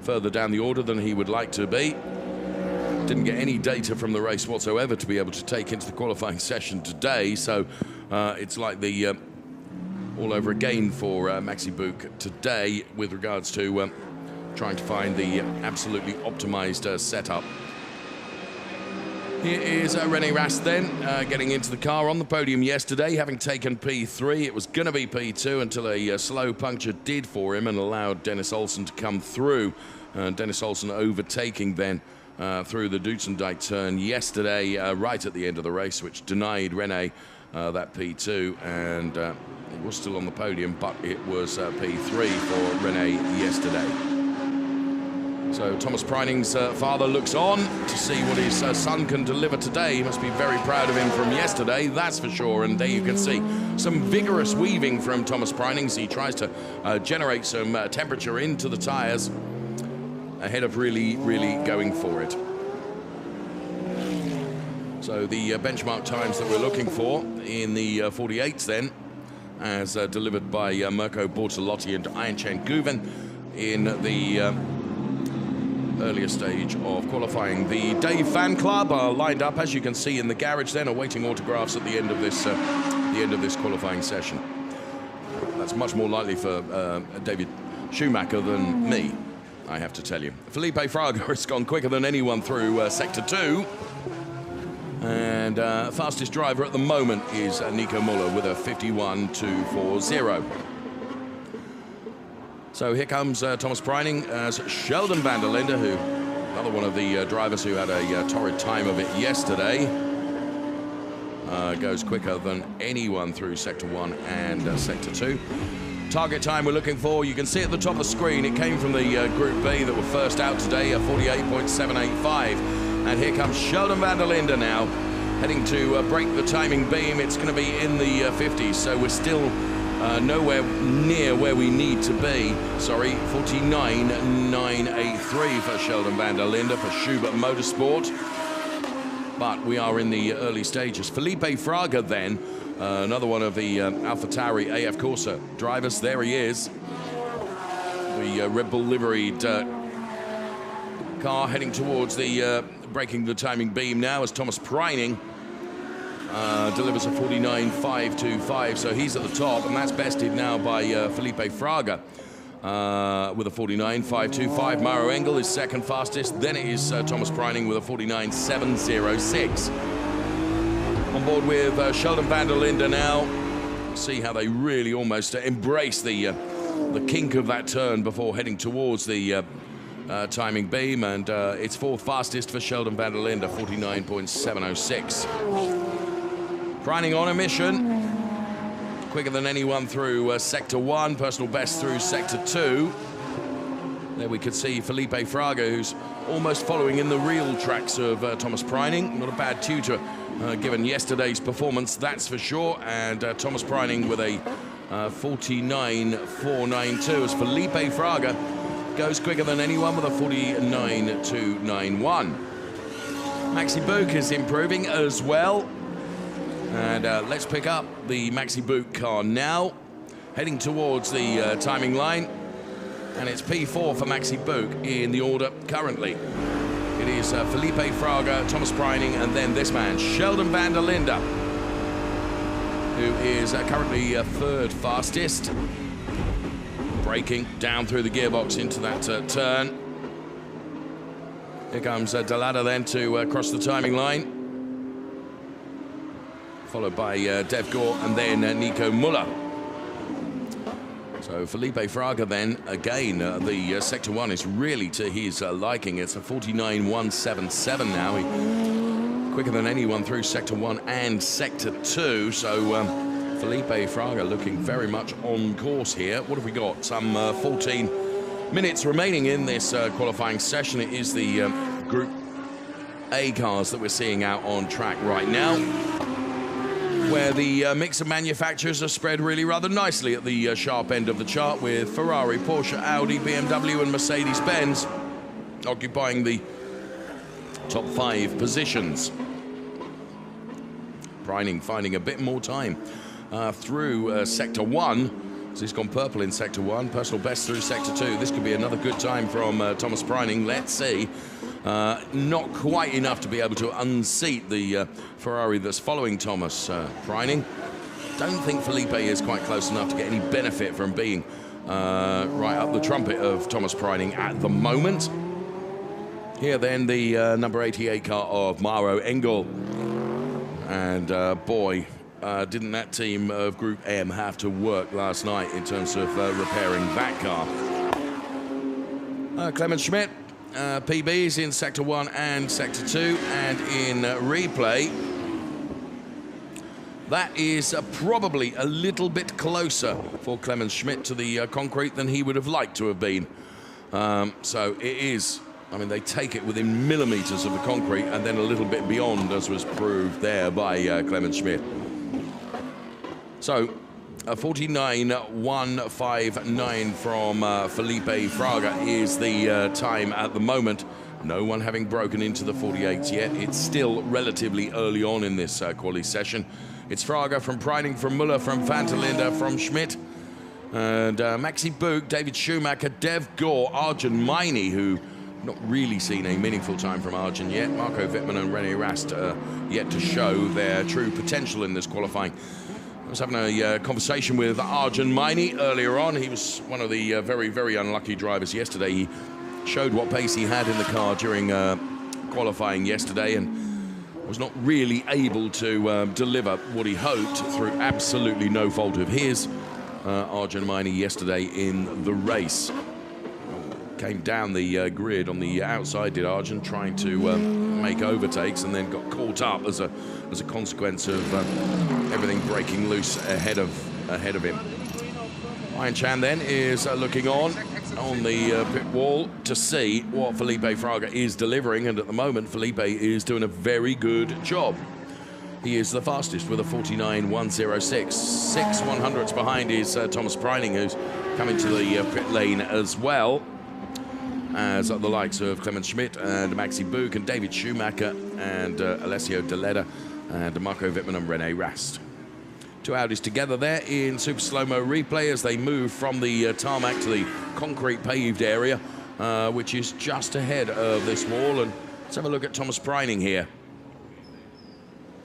further down the order than he would like to be. Didn't get any data from the race whatsoever to be able to take into the qualifying session today, so it's like the all over again for Maxi Buch today with regards to trying to find the absolutely optimized setup. Here is René Rast then, getting into the car on the podium yesterday, having taken P3. It was going to be P2 until a slow puncture did for him and allowed Dennis Olsen to come through. Dennis Olsen overtaking then through the Dutzendijk turn yesterday, right at the end of the race, which denied René that P2. And it was still on the podium, but it was P3 for René yesterday. So Thomas Preining's father looks on to see what his son can deliver today. He must be very proud of him from yesterday, that's for sure. And there you can see some vigorous weaving from Thomas Preining as he tries to generate some temperature into the tyres ahead of really going for it. So the benchmark times that we're looking for in the 48s then, as delivered by Mirko Bortolotti and Ayhancan Guven in the earlier stage of qualifying. The Dave fan club are lined up, as you can see, in the garage then, awaiting autographs at the end of this qualifying session. That's much more likely for David Schumacher than me, I have to tell you. Felipe Fraga has gone quicker than anyone through Sector 2. And fastest driver at the moment is Nico Muller with a 51.240. So here comes Thomas Preining as Sheldon van der Linde, who another one of the drivers who had a torrid time of it yesterday. Goes quicker than anyone through Sector 1 and Sector 2. Target time we're looking for, you can see at the top of the screen, it came from the Group B that were first out today, 48.785. And here comes Sheldon van der Linde now, heading to break the timing beam. It's going to be in the 50s, so we're still nowhere near where we need to be. Sorry, 49.983 for Sheldon van der Linde for Schubert Motorsport. But we are in the early stages. Felipe Fraga then, another one of the AlphaTauri AF Corsa drivers. There he is. The Red Bull liveried car heading towards the breaking the timing beam now as Thomas Preining delivers a 49.525, so he's at the top, and that's bested now by Felipe Fraga with a 49.525. Mauro Engel is second fastest, then it is Thomas Preining with a 49.706. On board with Sheldon van der Linde now. See how they really almost embrace the kink of that turn before heading towards the timing beam, and it's fourth fastest for Sheldon van der Linde, 49.706. Preining on a mission, quicker than anyone through Sector 1, personal best through Sector 2. There we could see Felipe Fraga, who's almost following in the real tracks of Thomas Preining. Not a bad tutor given yesterday's performance, that's for sure. And Thomas Preining with a 49.492 as Felipe Fraga goes quicker than anyone with a 49.291. Maxi Book is improving as well. And let's pick up the Maxi Book car now, heading towards the timing line. And it's P4 for Maxi Book in the order currently. It is Felipe Fraga, Thomas Preining, and then this man, Sheldon van der Linde, who is currently third fastest. Braking down through the gearbox into that turn. Here comes De Ladder then to cross the timing line. Followed by Dev Gore and then Nico Muller. So Felipe Fraga then, again, the Sector 1 is really to his liking. It's a 49.177 now. Quicker than anyone through Sector 1 and Sector 2. So Felipe Fraga looking very much on course here. What have we got? Some 14 minutes remaining in this qualifying session. It is the Group A cars that we're seeing out on track right now, where the mix of manufacturers are spread really rather nicely at the sharp end of the chart, with Ferrari, Porsche, Audi, BMW and Mercedes-Benz occupying the top 5 positions. Preining finding a bit more time through Sector 1. So he's gone purple in Sector 1, personal best through Sector 2. This could be another good time from Thomas Preining. Let's see. Not quite enough to be able to unseat the Ferrari that's following Thomas Preining. Don't think Felipe is quite close enough to get any benefit from being right up the trumpet of Thomas Preining at the moment. Here then the number 88 car of Mauro Engel. And boy, didn't that team of Group M have to work last night in terms of repairing that car. Clemens Schmidt, PBs in Sector 1 and Sector 2, and in replay, that is probably a little bit closer for Clemens Schmidt to the concrete than he would have liked to have been. So it is, I mean, they take it within millimeters of the concrete and then a little bit beyond, as was proved there by Clemens Schmidt. So, a 49.159 from Felipe Fraga is the time at the moment. No one having broken into the 48s yet. It's still relatively early on in this quali session. It's Fraga from Preining, from Muller, from van der Linde, from Schmidt. And Maxi Book, David Schumacher, Dev Gore, Arjun Maini, who not really seen a meaningful time from Arjun yet. Marco Wittmann and René Rast yet to show their true potential in this qualifying. I was having a conversation with Arjun Maini earlier on. He was one of the very, very unlucky drivers yesterday. He showed what pace he had in the car during qualifying yesterday and was not really able to deliver what he hoped through absolutely no fault of his. Arjun Maini yesterday in the race came down the grid on the outside, did Arjun, trying to make overtakes, and then got caught up as a consequence of everything breaking loose ahead of him. Ian Chan then is looking on the pit wall to see what Felipe Fraga is delivering, and at the moment Felipe is doing a very good job. He is the fastest with a 49.106. 6 100ths behind is Thomas Preining, who's coming to the pit lane as well as the likes of Clemens Schmidt and Maxi Book and David Schumacher and Alessio De Ladder and Marco Wittmann and René Rast. Two Audis together there in super slow-mo replay as they move from the tarmac to the concrete paved area, which is just ahead of this wall. And let's have a look at Thomas Preining here.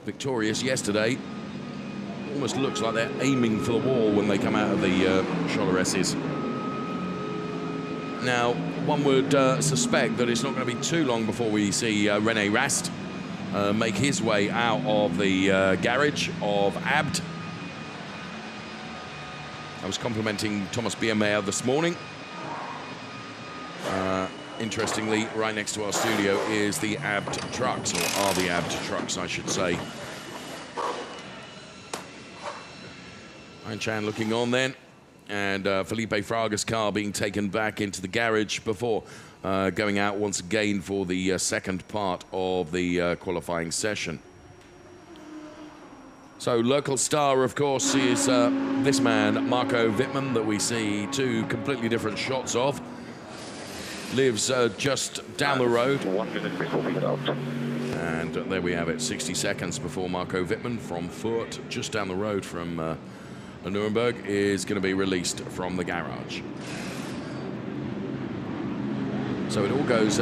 Victorious yesterday. Almost looks like they're aiming for the wall when they come out of the Cholereses. Now, one would suspect that it's not going to be too long before we see René Rast make his way out of the garage of Abt. I was complimenting Thomas Biermeier this morning. Interestingly, right next to our studio is the Abt trucks, or are the Abt trucks, I should say. Ian Chan looking on then, and Felipe Fraga's car being taken back into the garage before going out once again for the second part of the qualifying session. So local star, of course, is this man, Marco Wittmann, that we see two completely different shots of. Lives just down the road. 1 minute before we get out. And there we have it, 60 seconds before Marco Wittmann from Fürth, just down the road from Nuremberg, is going to be released from the garage. So it all goes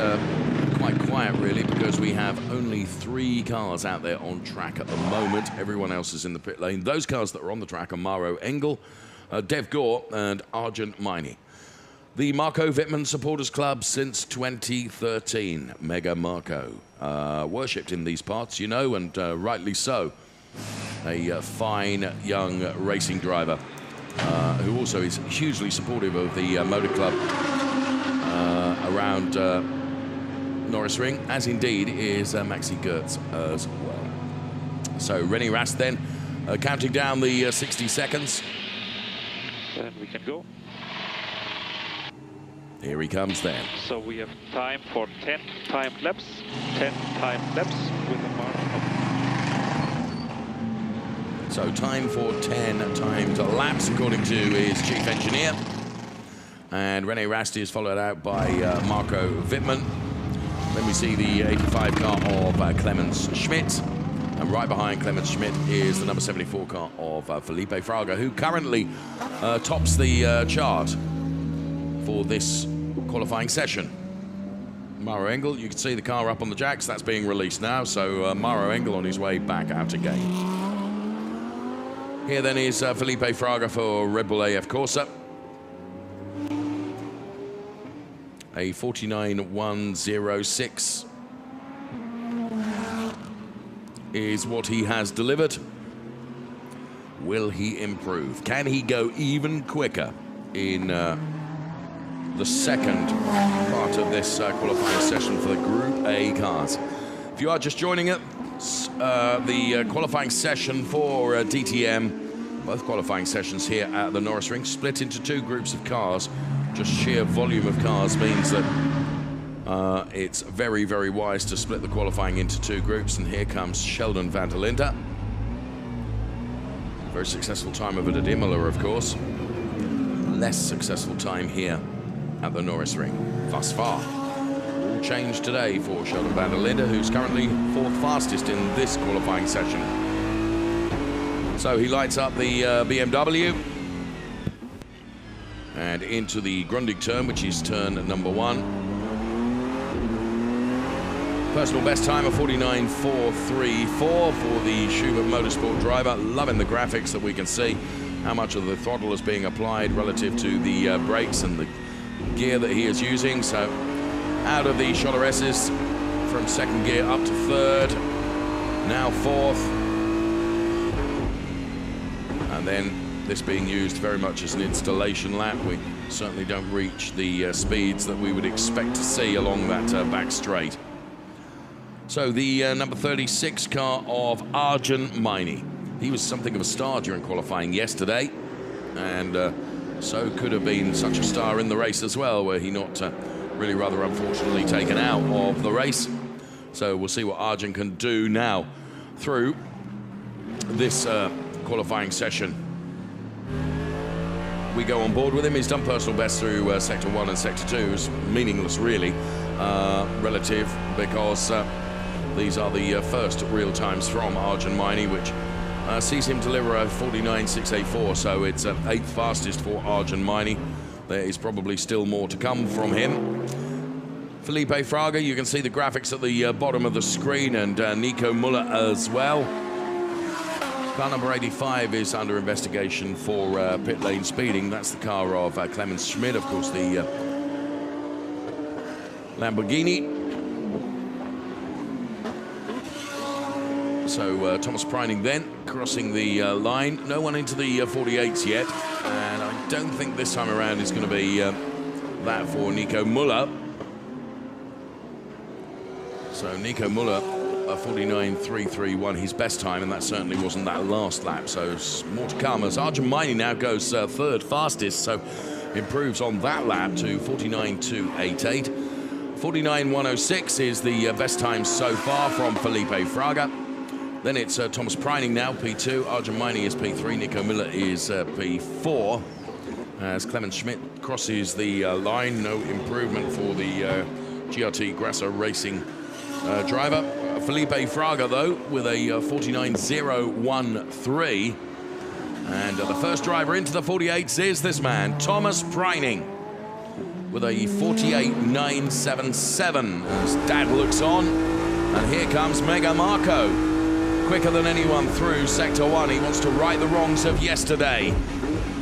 quite quiet, really, because we have only 3 cars out there on track at the moment. Everyone else is in the pit lane. Those cars that are on the track are Maro Engel, Dev Gore, and Arjun Maini. The Marco Wittmann Supporters Club since 2013. Mega Marco. Worshipped in these parts, you know, and rightly so. A fine young racing driver who also is hugely supportive of the motor club around Norisring, as indeed is Maxi Goertz as well. So René Rast then counting down the 60 seconds. Then we can go. Here he comes then. So we have time for 10 timed laps. 10 timed laps with a margin of... So time for 10 timed laps, according to his chief engineer. And René Rast is followed out by Marco Wittmann. Then we see the 85 car of Clemens Schmidt. And right behind Clemens Schmidt is the number 74 car of Felipe Fraga, who currently tops the chart for this qualifying session. Maro Engel, you can see the car up on the jacks. That's being released now, so Maro Engel on his way back out again. Here then is Felipe Fraga for Red Bull AF Corsa. A 49.106 is what he has delivered. Will he improve? Can he go even quicker in the second part of this qualifying session for the Group A cars? If you are just joining us, the qualifying session for DTM, both qualifying sessions here at the Norisring, split into 2 groups of cars. Just sheer volume of cars means that it's very, very wise to split the qualifying into 2 groups. And here comes Sheldon van der Linde. Very successful time over at Imola, of course. Less successful time here at the Norisring thus far. All changed today for Sheldon van der Linde, who's currently 4th fastest in this qualifying session. So he lights up the BMW and into the Grundig turn, which is turn number 1. Personal best time of 49.434 for the Schubert Motorsport driver. Loving the graphics that we can see, how much of the throttle is being applied relative to the brakes and the gear that he is using. So out of the Schotter S's from 2nd gear up to 3rd, now 4th. And then this being used very much as an installation lap. We certainly don't reach the speeds that we would expect to see along that back straight. So the number 36 car of Arjun Maini. He was something of a star during qualifying yesterday, and so could have been such a star in the race as well, were he not really rather unfortunately taken out of the race. So we'll see what Arjun can do now through this qualifying session. We go on board with him. He's done personal best through Sector 1 and Sector 2. It's meaningless, really, relative, because these are the first real times from Arjun Maini, which sees him deliver a 49.684, so it's 8th fastest for Arjun Maini. There is probably still more to come from him. Felipe Fraga, you can see the graphics at the bottom of the screen, and Nico Müller as well. Car number 85 is under investigation for pit lane speeding. That's the car of Clemens Schmidt, of course, the Lamborghini. So Thomas Preining then crossing the line. No one into the 48s yet, and I don't think this time around is going to be that for Nico Müller. So Nico Müller, 49.331, his best time, and that certainly wasn't that last lap, so more to come as Arjun Maini now goes 3rd fastest, so improves on that lap to 49.288. 49.106 is the best time so far from Felipe Fraga. Then it's Thomas Preining now, P2. Arjun Maini is P3. Nico Müller is P4. As Clemens Schmidt crosses the line, no improvement for the GRT Grasso Racing driver. Felipe Fraga, though, with a 49.013. And the first driver into the 48s is this man, Thomas Preining, with a 48.977. As Dad looks on, and here comes Mega Marco. Quicker than anyone through Sector 1. He wants to right the wrongs of yesterday.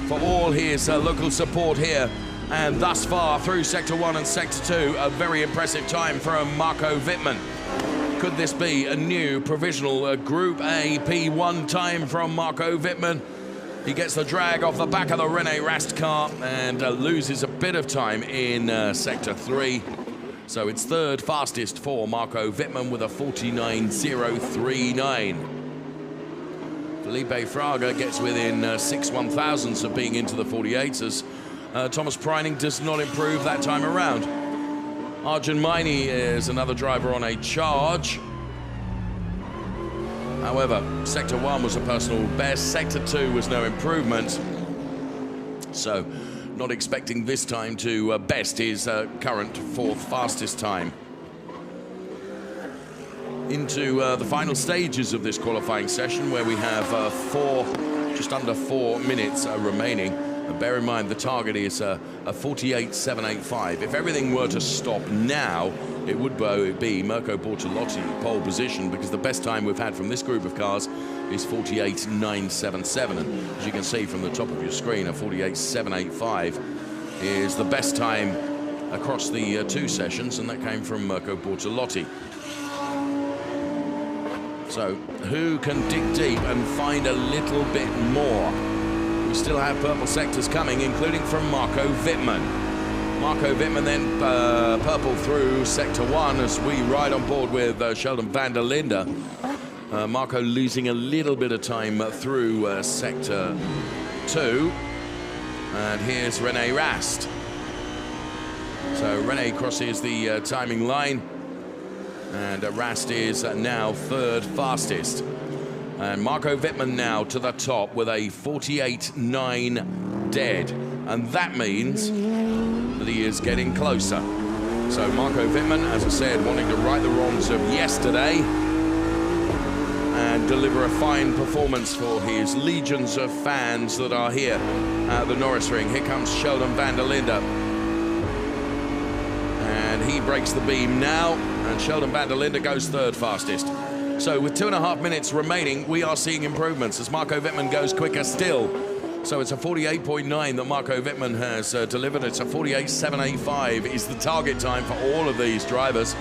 For all his local support here, and thus far through Sector 1 and Sector 2, a very impressive time from Marco Wittmann. Could this be a new provisional Group A P1 time from Marco Wittmann? He gets the drag off the back of the Rene Rast car and loses a bit of time in Sector 3. So it's third fastest for Marco Wittmann with a 49.039. Felipe Fraga gets within 6/1000ths of being into the 48s as Thomas Preining does not improve that time around. Arjun Maini is another driver on a charge. However, Sector 1 was a personal best, Sector 2 was no improvement. So, not expecting this time to best his current fourth fastest time. Into the final stages of this qualifying session where we have just under 4 minutes remaining. And bear in mind the target is a 48.785. If everything were to stop now, it would be Mirko Bortolotti pole position, because the best time we've had from this group of cars is 48.977. And as you can see from the top of your screen, a 48.785 is the best time across the 2 sessions, and that came from Mirko Bortolotti. So who can dig deep and find a little bit more? We still have purple sectors coming, including from Marco Wittmann. Marco Wittmann then purple through Sector 1 as we ride on board with Sheldon van der Linde. Marco losing a little bit of time through Sector 2. And here's Rene Rast. So Rene crosses the timing line. And Rast is now third fastest. And Marco Wittmann now to the top with a 48.9 dead. And that means that he is getting closer. So Marco Wittmann, as I said, wanting to right the wrongs of yesterday and deliver a fine performance for his legions of fans that are here at the Norisring. Here comes Sheldon van der Linde. And he breaks the beam now, and Sheldon van der Linde goes third fastest. So with 2.5 minutes remaining, we are seeing improvements as Marco Wittmann goes quicker still. So it's a 48.9 that Marco Wittmann has delivered. It's a 48.785 is the target time for all of these drivers.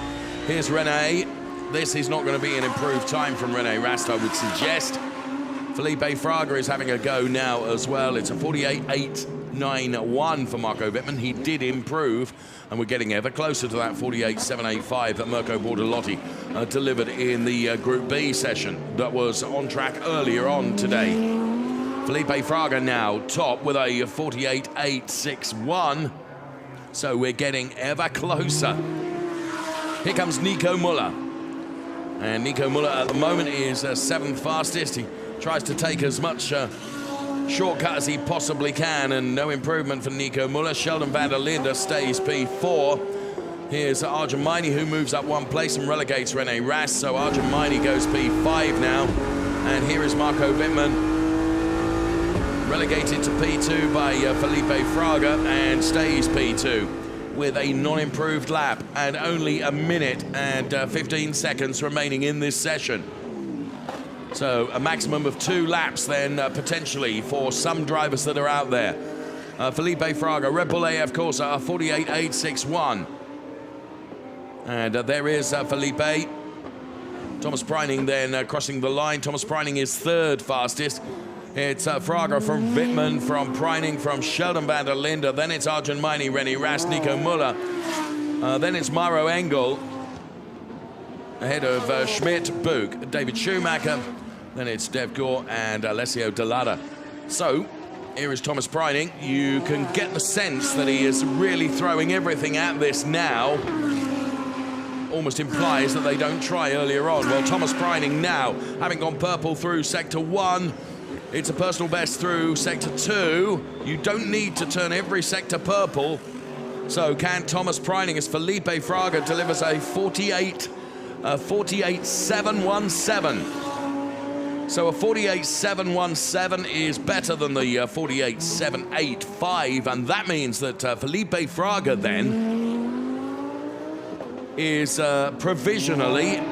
Here's Rene. This is not going to be an improved time from Rene Rast, I would suggest. Felipe Fraga is having a go now as well. It's a 48.891 for Marco Wittmann. He did improve, and we're getting ever closer to that 48.785 that Mirko Bortolotti delivered in the Group B session that was on track earlier on today. Felipe Fraga now top with a 48.861. So we're getting ever closer. Here comes Nico Müller. And Nico Müller at the moment is 7th fastest. He tries to take as much shortcut as he possibly can, and no improvement for Nico Müller. Sheldon van der Linde stays P4. Here's Arjun Maini, who moves up 1 place and relegates Rene Rast. So Arjun Maini goes P5 now. And here is Marco Wittmann, relegated to P2 by Felipe Fraga, and stays P2 with a non-improved lap and only 1 minute and 15 seconds remaining in this session. So a maximum of 2 laps then potentially for some drivers that are out there. Felipe Fraga, Red Bull AF Corsa, 48.861. And there is Felipe. Thomas Preining then crossing the line. Thomas Preining is 3rd fastest. It's Fraga from Wittmann, from Preining, from Sheldon van der Linde. Then it's Arjun Maini, Rene Rast, Nico Müller. Then it's Maro Engel, ahead of Schmidt, Boog, David Schumacher. Then it's Dev Gore and Alessio Dell'Ada. So, here is Thomas Preining. You can get the sense that he is really throwing everything at this now. almost implies that they don't try earlier on. Well, Thomas Preining now, having gone purple through sector 1, it's a personal best through sector 2. You don't need to turn every sector purple. So can Thomas Preining, as Felipe Fraga delivers a 48.717. So a 48.717 is better than the 48.785, and that means that Felipe Fraga then is provisionally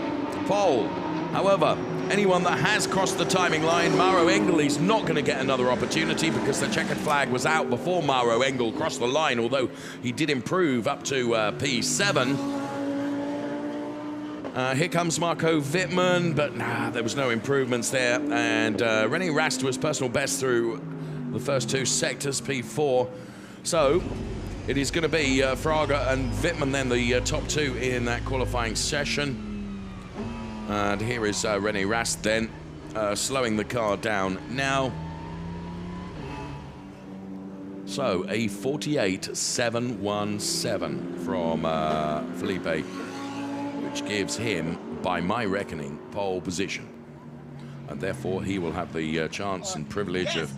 pole. However, anyone that has crossed the timing line, Mauro Engel, is not going to get another opportunity because the checkered flag was out before Mauro Engel crossed the line, although he did improve up to P7. Here comes Marco Wittmann, but there was no improvements there. And René Rast was personal best through the first 2 sectors, P4. So it is going to be Fraga and Wittmann then the top 2 in that qualifying session. And here is René Rast then slowing the car down now. So a 48.717 from Felipe, which gives him, by my reckoning, pole position. And therefore he will have the chance and privilege of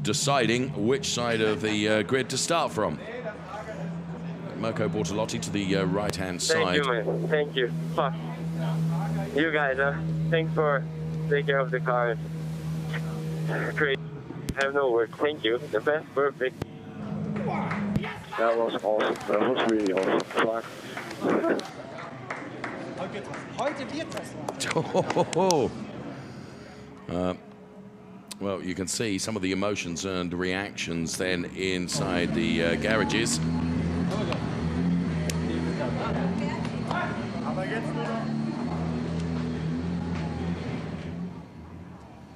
deciding which side of the grid to start from. Mirko Bortolotti to the right-hand side. Thank you, man. Thank you. You guys, thanks for taking care of the car. Great. I have no words. Thank you. The best, perfect. That was awesome. That was really awesome. Well, you can see some of the emotions and reactions then inside the garages.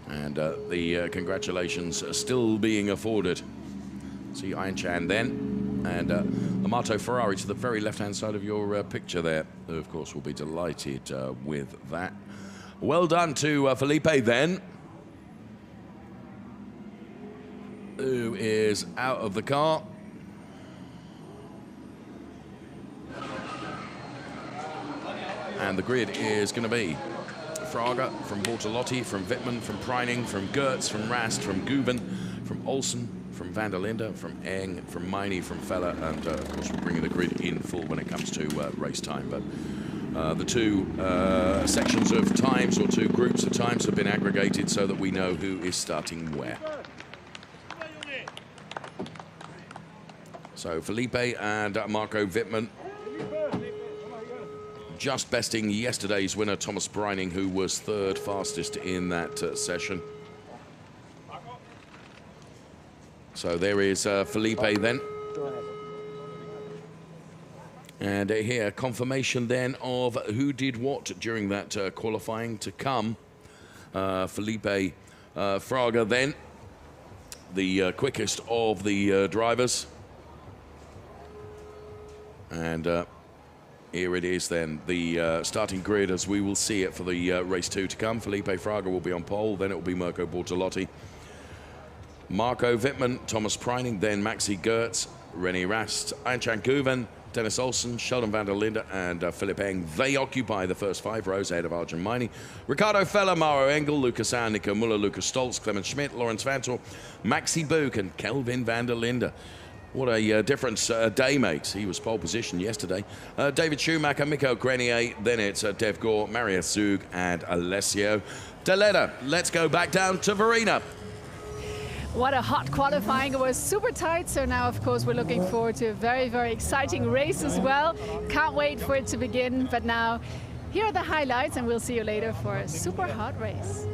And the congratulations are still being afforded. See Ayan then, and Amato Ferrari to the very left-hand side of your picture there, who of course will be delighted with that. Well done to Felipe then, who is out of the car. And the grid is going to be Fraga, from Bortolotti, from Wittmann, from Preining, from Gertz, from Rast, from Guven, from Olsen, from van der Linde, from Eng, from Meini, from Feller, and of course we're bringing the grid in full when it comes to race time. But the 2 sections of times, or 2 groups of times, have been aggregated so that we know who is starting where. So Felipe and Marco Wittmann just besting yesterday's winner, Thomas Preining, who was 3rd fastest in that session. So there is Felipe then. And here, confirmation then of who did what during that qualifying to come. Felipe Fraga then, the quickest of the drivers. And here it is then, the starting grid as we will see it for the race 2 to come. Felipe Fraga will be on pole, then it will be Mirko Bortolotti, Marco Wittmann, Thomas Preining, then Maxi Gertz, René Rast, Ayan Guven, Dennis Olsen, Sheldon van der Linde, and Philip Eng. They occupy the first 5 rows ahead of Arjun Meini. Ricardo Feller, Mauro Engel, Lucas Ahn, Nico Muller, Lucas Stoltz, Clement Schmidt, Lawrence Vantor, Maxi Buch, and Kelvin van der Linde. What a difference a day makes. He was pole position yesterday. David Schumacher, Mikko Grenier, then it's Dev Gore, Marius Zug, and Alessio Deletta. Let's go back down to Verena. What a hot qualifying. It was super tight. So now, of course, we're looking forward to a very, very exciting race as well. Can't wait for it to begin. But now, here are the highlights, and we'll see you later for a super hot race.